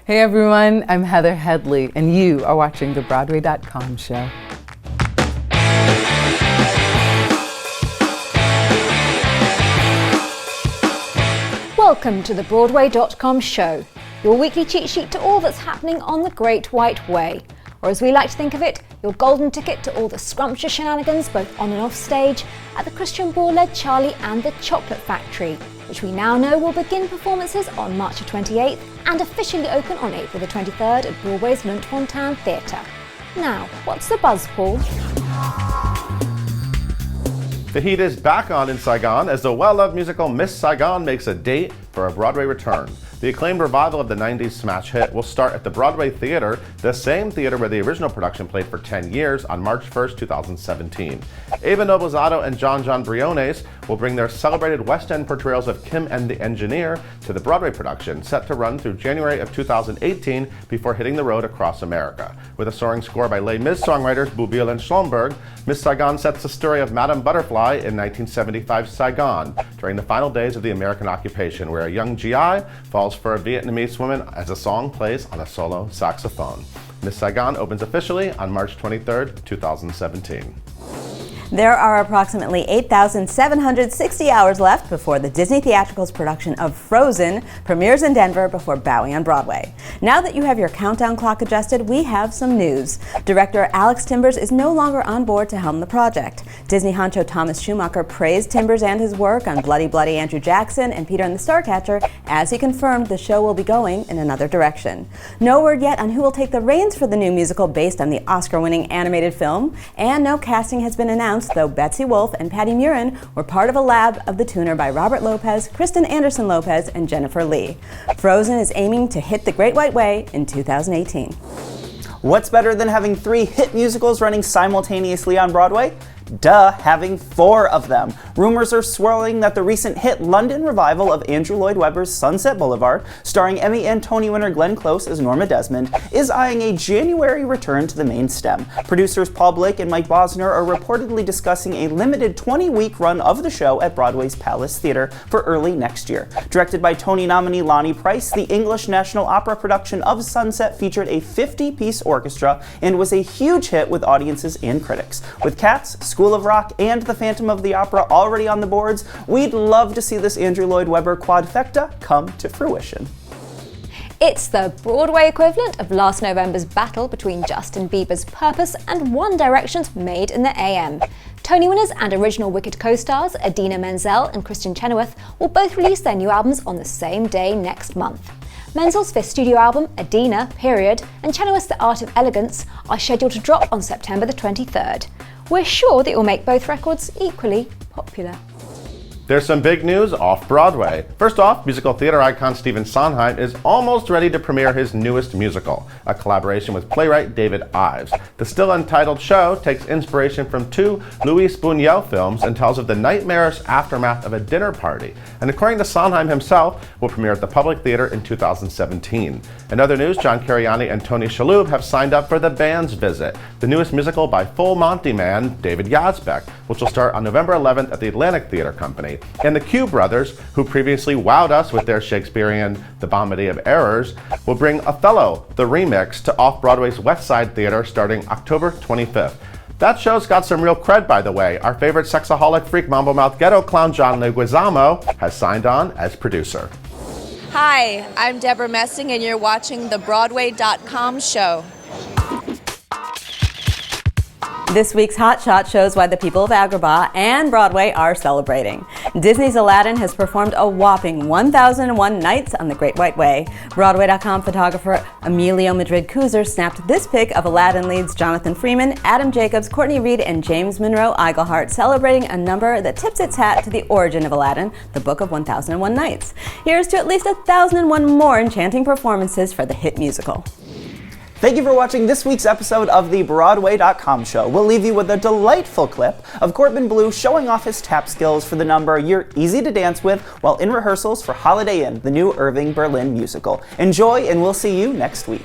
Hey everyone, I'm Heather Headley, and you are watching the Broadway.com show. Welcome to the Broadway.com show, your weekly cheat sheet to all that's happening on the Great White Way. Or as we like to think of it, your golden ticket to all the scrumptious shenanigans both on and off stage at the Christian Ball-led Charlie and the Chocolate Factory, which we now know will begin performances on March the 28th and officially open on April the 23rd at Broadway's Lunt-Fontanne Theatre. Now, what's the buzz, Paul? The heat is back on in Saigon as the well-loved musical Miss Saigon makes a date for a Broadway return. The acclaimed revival of the 90s smash hit will start at the Broadway Theatre, the same theater where the original production played for 10 years, on March 1st, 2017. Ava Noblezado and John Briones will bring their celebrated West End portrayals of Kim and the Engineer to the Broadway production, set to run through January of 2018 before hitting the road across America. With a soaring score by Les Mis songwriters Boublil and Schlomberg, Miss Saigon sets the story of Madame Butterfly in 1975 Saigon, during the final days of the American occupation, where a young GI falls for a Vietnamese woman as a song plays on a solo saxophone. Miss Saigon opens officially on March 23rd, 2017. There are approximately 8,760 hours left before the Disney Theatricals production of Frozen premieres in Denver before bowing on Broadway. Now that you have your countdown clock adjusted, we have some news. Director Alex Timbers is no longer on board to helm the project. Disney honcho Thomas Schumacher praised Timbers and his work on Bloody Bloody Andrew Jackson and Peter and the Starcatcher, as he confirmed the show will be going in another direction. No word yet on who will take the reins for the new musical based on the Oscar-winning animated film, and no casting has been announced, though Betsy Wolfe and Patty Murin were part of a lab of the tuner by Robert Lopez, Kristin Anderson Lopez, and Jennifer Lee. Frozen is aiming to hit the Great White Way in 2018. What's better than having 3 hit musicals running simultaneously on Broadway? Duh, having 4 of them. Rumors are swirling that the recent hit London revival of Andrew Lloyd Webber's Sunset Boulevard, starring Emmy and Tony winner Glenn Close as Norma Desmond, is eyeing a January return to the main stem. Producers Paul Blake and Mike Bosner are reportedly discussing a limited 20-week run of the show at Broadway's Palace Theatre for early next year. Directed by Tony nominee Lonnie Price, the English National Opera production of Sunset featured a 50-piece orchestra and was a huge hit with audiences and critics. With Cats, School of Rock, and The Phantom of the Opera already on the boards, we'd love to see this Andrew Lloyd Webber quadfecta come to fruition. It's the Broadway equivalent of last November's battle between Justin Bieber's Purpose and One Direction's Made in the AM. Tony winners and original Wicked co-stars Idina Menzel and Kristin Chenoweth will both release their new albums on the same day next month. Menzel's 5th studio album, Idina, Period, and Chenoweth's The Art of Elegance are scheduled to drop on September the 23rd. We're sure that it will make both records equally popular. There's some big news off-Broadway. First off, musical theater icon Stephen Sondheim is almost ready to premiere his newest musical, a collaboration with playwright David Ives. The still untitled show takes inspiration from 2 Luis Buñuel films and tells of the nightmarish aftermath of a dinner party, and according to Sondheim himself, will premiere at the Public Theater in 2017. In other news, John Cariani and Tony Shalhoub have signed up for The Band's Visit, the newest musical by Full Monty man David Yazbek, which will start on November 11th at the Atlantic Theater Company. And the Q brothers, who previously wowed us with their Shakespearean The Comedy of Errors, will bring Othello, the remix, to Off-Broadway's West Side Theater starting October 25th. That show's got some real cred, by the way. Our favorite sexaholic freak mambo-mouth ghetto clown John Leguizamo has signed on as producer. Hi, I'm Deborah Messing, and you're watching the Broadway.com show. This week's Hot Shot shows why the people of Agrabah and Broadway are celebrating. Disney's Aladdin has performed a whopping 1,001 nights on the Great White Way. Broadway.com photographer Emilio Madrid-Kuzer snapped this pic of Aladdin leads Jonathan Freeman, Adam Jacobs, Courtney Reed, and James Monroe Iglehart, celebrating a number that tips its hat to the origin of Aladdin, the Book of 1001 Nights. Here's to at least 1,001 more enchanting performances for the hit musical. Thank you for watching this week's episode of the Broadway.com show. We'll leave you with a delightful clip of Corbin Bleu showing off his tap skills for the number You're Easy to Dance With while in rehearsals for Holiday Inn, the new Irving Berlin musical. Enjoy, and we'll see you next week.